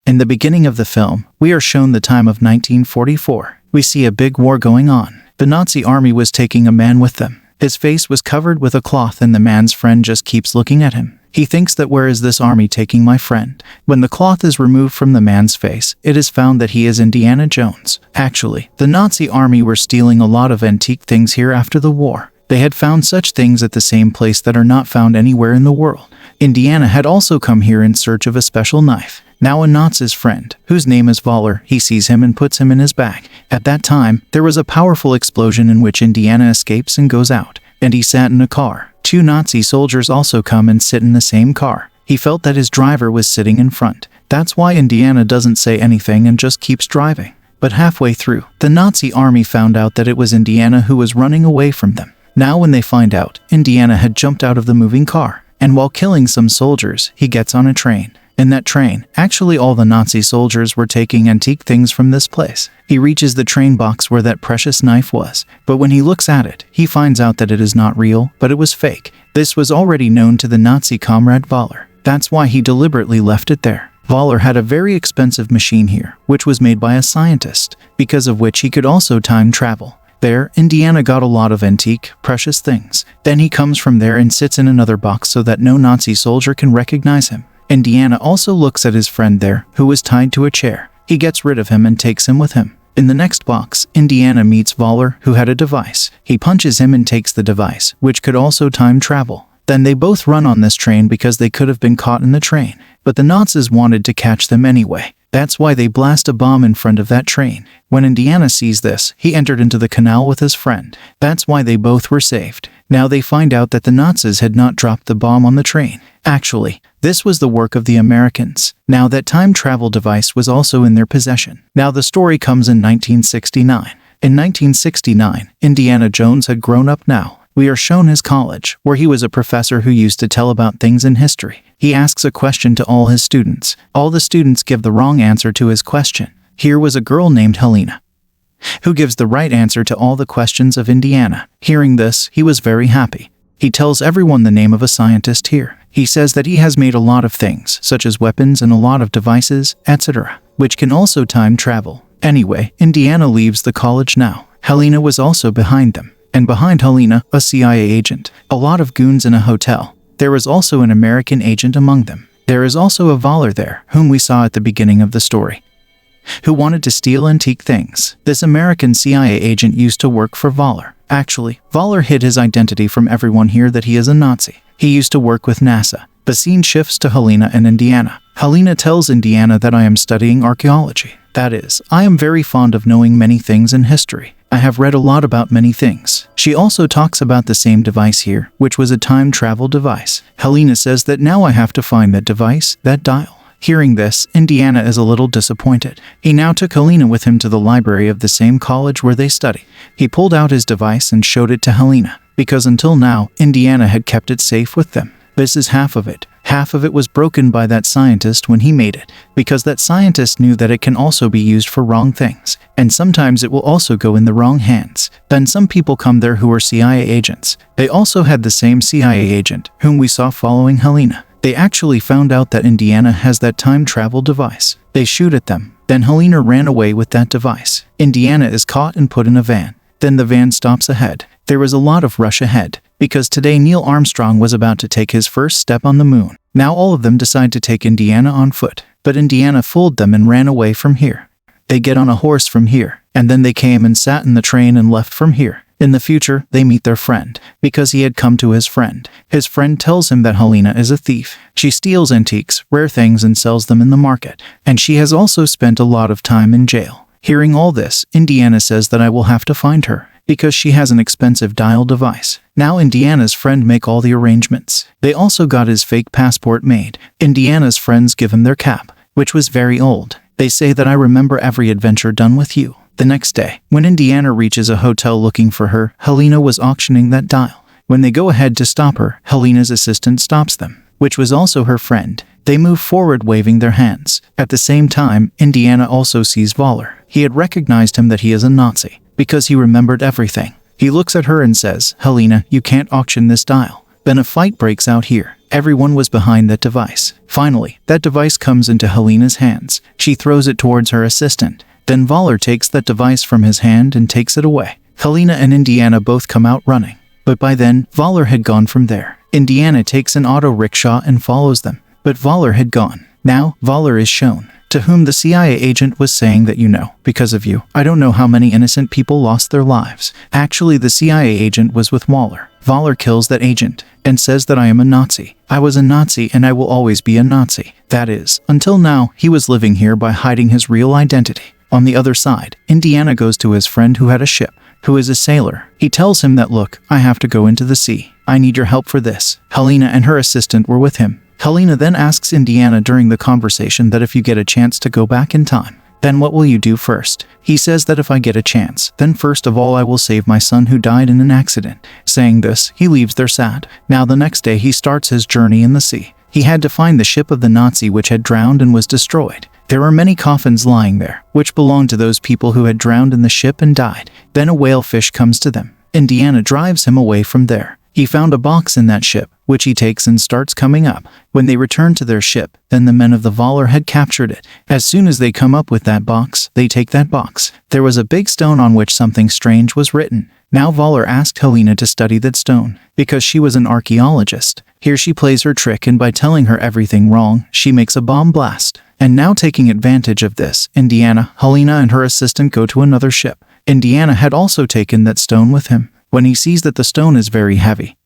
In the beginning of the film, we are shown the time of 1944. We see a big war going on. The Nazi army was taking a man with them. His face was covered with a cloth and the man's friend just keeps looking at him. He thinks that where is this army taking my friend? When the cloth is removed from the man's face, it is found that he is Indiana Jones. Actually, the Nazi army were stealing a lot of antique things here after the war. They had found such things at the same place that are not found anywhere in the world. Indiana had also come here in search of a special knife. Now a Nazi's friend, whose name is Voller, he sees him and puts him in his bag. At that time, there was a powerful explosion in which Indiana escapes and goes out, and he sat in a car. Two Nazi soldiers also come and sit in the same car. He felt that his driver was sitting in front. That's why Indiana doesn't say anything and just keeps driving. But halfway through, the Nazi army found out that it was Indiana who was running away from them. Now when they find out, Indiana had jumped out of the moving car, and while killing some soldiers, he gets on a train. In that train, actually all the Nazi soldiers were taking antique things from this place. He reaches the train box where that precious knife was, but when he looks at it, he finds out that it is not real, but it was fake. This was already known to the Nazi comrade Voller. That's why he deliberately left it there. Voller had a very expensive machine here, which was made by a scientist, because of which he could also time travel. There, Indiana got a lot of antique, precious things. Then he comes from there and sits in another box so that no Nazi soldier can recognize him. Indiana also looks at his friend there, who is tied to a chair. He gets rid of him and takes him with him. In the next box, Indiana meets Voller, who had a device. He punches him and takes the device, which could also time travel. Then they both run on this train because they could have been caught in the train. But the Nazis wanted to catch them anyway. That's why they blast a bomb in front of that train. When Indiana sees this, he entered into the canal with his friend. That's why they both were saved. Now they find out that the Nazis had not dropped the bomb on the train. Actually, this was the work of the Americans. Now that time travel device was also in their possession. Now the story comes in 1969. In 1969, Indiana Jones had grown up now. We are shown his college, where he was a professor who used to tell about things in history. He asks a question to all his students. All the students give the wrong answer to his question. Here was a girl named Helena, who gives the right answer to all the questions of Indiana. Hearing this, he was very happy. He tells everyone the name of a scientist here. He says that he has made a lot of things, such as weapons and a lot of devices, etc., which can also time travel. Anyway, Indiana leaves the college now. Helena was also behind them. And behind Helena, a CIA agent. A lot of goons in a hotel. There was also an American agent among them. There is also a Voller there, whom we saw at the beginning of the story, who wanted to steal antique things. This American CIA agent used to work for Voller. Actually, Voller hid his identity from everyone here that he is a Nazi. He used to work with NASA. The scene shifts to Helena and Indiana. Helena tells Indiana that I am studying archaeology. That is, I am very fond of knowing many things in history. I have read a lot about many things. She also talks about the same device here, which was a time travel device. Helena says that now I have to find that device, that dial. Hearing this, Indiana is a little disappointed. He now took Helena with him to the library of the same college where they study. He pulled out his device and showed it to Helena, because until now, Indiana had kept it safe with them. This is half of it. Half of it was broken by that scientist when he made it, because that scientist knew that it can also be used for wrong things, and sometimes it will also go in the wrong hands. Then some people come there who are CIA agents. They also had the same CIA agent, whom we saw following Helena. They actually found out that Indiana has that time travel device. They shoot at them. Then Helena ran away with that device. Indiana is caught and put in a van. Then the van stops ahead. There was a lot of rush ahead, because today Neil Armstrong was about to take his first step on the moon. Now all of them decide to take Indiana on foot, but Indiana fooled them and ran away from here. They get on a horse from here, and then they came and sat in the train and left from here. In the future, they meet their friend, because he had come to his friend. His friend tells him that Helena is a thief. She steals antiques, rare things and sells them in the market, and she has also spent a lot of time in jail. Hearing all this, Indiana says that I will have to find her, because she has an expensive dial device. Now Indiana's friend make all the arrangements. They also got his fake passport made. Indiana's friends give him their cap, which was very old. They say that I remember every adventure done with you. The next day, when Indiana reaches a hotel looking for her, Helena was auctioning that dial. When they go ahead to stop her, Helena's assistant stops them, which was also her friend. They move forward waving their hands. At the same time, Indiana also sees Voller. He had recognized him that he is a Nazi, because he remembered everything. He looks at her and says, "Helena, you can't auction this dial." Then a fight breaks out here. Everyone was behind that device. Finally, that device comes into Helena's hands. She throws it towards her assistant. Then Voller takes that device from his hand and takes it away. Helena and Indiana both come out running. But by then, Voller had gone from there. Indiana takes an auto rickshaw and follows them. But Voller had gone. Now, Voller is shown, to whom the CIA agent was saying that because of you, I don't know how many innocent people lost their lives. Actually, the CIA agent was with Voller. Voller kills that agent and says that I am a Nazi. I was a Nazi and I will always be a Nazi. That is, until now, he was living here by hiding his real identity. On the other side, Indiana goes to his friend who had a ship, who is a sailor. He tells him that, look, I have to go into the sea. I need your help for this. Helena and her assistant were with him. Helena then asks Indiana during the conversation that if you get a chance to go back in time, then what will you do first? He says that if I get a chance, then first of all I will save my son who died in an accident. Saying this, he leaves there sad. Now the next day he starts his journey in the sea. He had to find the ship of the Nazi which had drowned and was destroyed. There were many coffins lying there, which belonged to those people who had drowned in the ship and died. Then a whale fish comes to them. Indiana drives him away from there. He found a box in that ship, which he takes and starts coming up. When they return to their ship, then the men of the Voller had captured it. As soon as they come up with that box, they take that box. There was a big stone on which something strange was written. Now Voller asked Helena to study that stone, because she was an archaeologist. Here she plays her trick, and by telling her everything wrong, she makes a bomb blast. And now taking advantage of this, Indiana, Helena and her assistant go to another ship. Indiana had also taken that stone with him. When he sees that the stone is very heavy,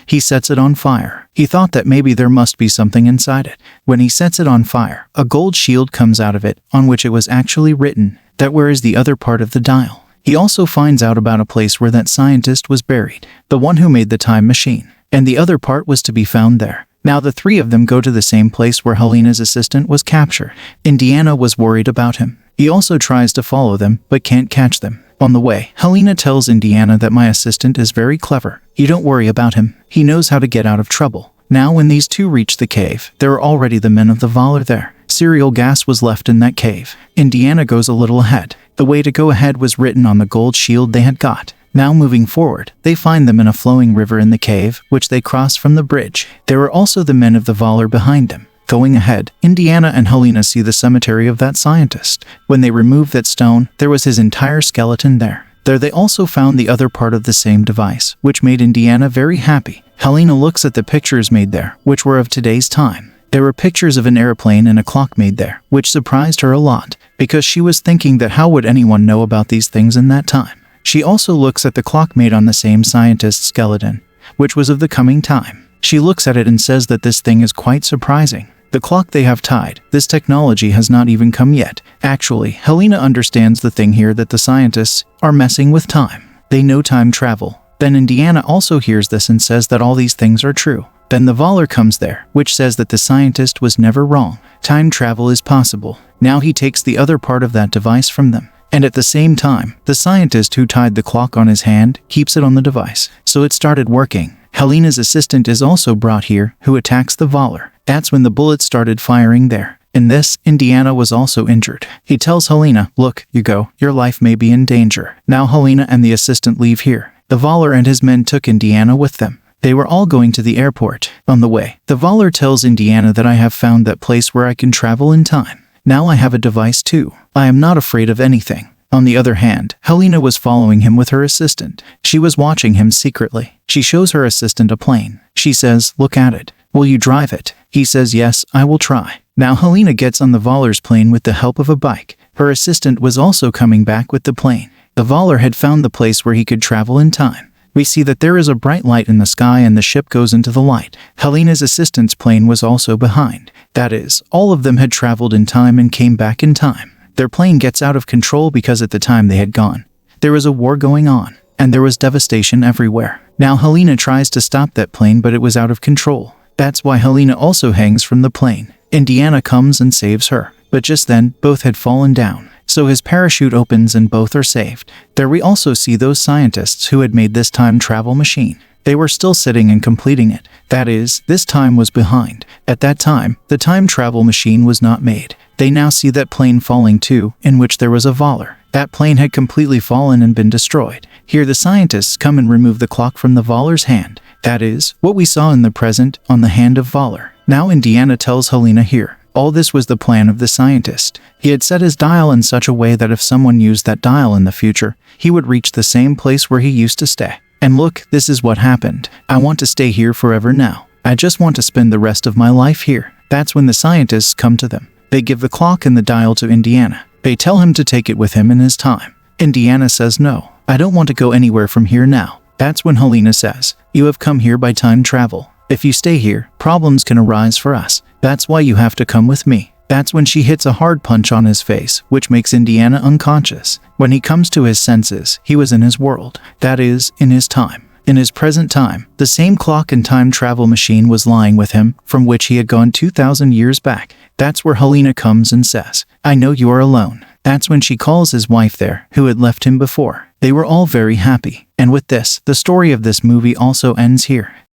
he sets it on fire. He thought that maybe there must be something inside it. When he sets it on fire, a gold shield comes out of it, on which it was actually written that where is the other part of the dial. He also finds out about a place where that scientist was buried, the one who made the time machine, and the other part was to be found there. Now the three of them go to the same place where Helena's assistant was captured. Indiana was worried about him. He also tries to follow them, but can't catch them. On the way, Helena tells Indiana that my assistant is very clever. You don't worry about him. He knows how to get out of trouble. Now when these two reach the cave, there are already the men of the Voller there. Cereal gas was left in that cave. Indiana goes a little ahead. The way to go ahead was written on the gold shield they had got. Now moving forward, they find them in a flowing river in the cave, which they cross from the bridge. There are also the men of the Voller behind them. Going ahead, Indiana and Helena see the cemetery of that scientist. When they removed that stone, there was his entire skeleton there. There they also found the other part of the same device, which made Indiana very happy. Helena looks at the pictures made there, which were of today's time. There were pictures of an airplane and a clock made there, which surprised her a lot, because she was thinking that how would anyone know about these things in that time. She also looks at the clock made on the same scientist's skeleton, which was of the coming time. She looks at it and says that this thing is quite surprising. The clock they have tied, this technology has not even come yet. Actually, Helena understands the thing here that the scientists are messing with time. They know time travel. Then Indiana also hears this and says that all these things are true. Then the Voller comes there, which says that the scientist was never wrong. Time travel is possible. Now he takes the other part of that device from them. And at the same time, the scientist who tied the clock on his hand keeps it on the device. So it started working. Helena's assistant is also brought here, who attacks the Voller. That's when the bullets started firing there. In this, Indiana was also injured. He tells Helena, look, you go, your life may be in danger. Now Helena and the assistant leave here. The Voller and his men took Indiana with them. They were all going to the airport. On the way, the Voller tells Indiana that I have found that place where I can travel in time. Now I have a device too. I am not afraid of anything. On the other hand, Helena was following him with her assistant. She was watching him secretly. She shows her assistant a plane. She says, look at it. Will you drive it? He says, yes, I will try. Now Helena gets on the Voller's plane with the help of a bike. Her assistant was also coming back with the plane. The Voller had found the place where he could travel in time. We see that there is a bright light in the sky and the ship goes into the light. Helena's assistant's plane was also behind. That is, all of them had traveled in time and came back in time. Their plane gets out of control because at the time they had gone, there was a war going on, and there was devastation everywhere. Now Helena tries to stop that plane, but it was out of control. That's why Helena also hangs from the plane. Indiana comes and saves her. But just then, both had fallen down. So his parachute opens and both are saved. There we also see those scientists who had made this time travel machine. They were still sitting and completing it. That is, this time was behind. At that time, the time travel machine was not made. They now see that plane falling too, in which there was a Voller. That plane had completely fallen and been destroyed. Here the scientists come and remove the clock from the Voller's hand. That is, what we saw in the present on the hand of Voller. Now Indiana tells Helena here. All this was the plan of the scientist. He had set his dial in such a way that if someone used that dial in the future, he would reach the same place where he used to stay. And look, this is what happened. I want to stay here forever now. I just want to spend the rest of my life here. That's when the scientists come to them. They give the clock and the dial to Indiana. They tell him to take it with him in his time. Indiana says no. I don't want to go anywhere from here now. That's when Helena says, you have come here by time travel. If you stay here, problems can arise for us. That's why you have to come with me. That's when she hits a hard punch on his face, which makes Indiana unconscious. When he comes to his senses, he was in his world. That is, in his time. In his present time, the same clock and time travel machine was lying with him, from which he had gone 2,000 years back. That's where Helena comes and says, I know you are alone. That's when she calls his wife there, who had left him before. They were all very happy. And with this, the story of this movie also ends here.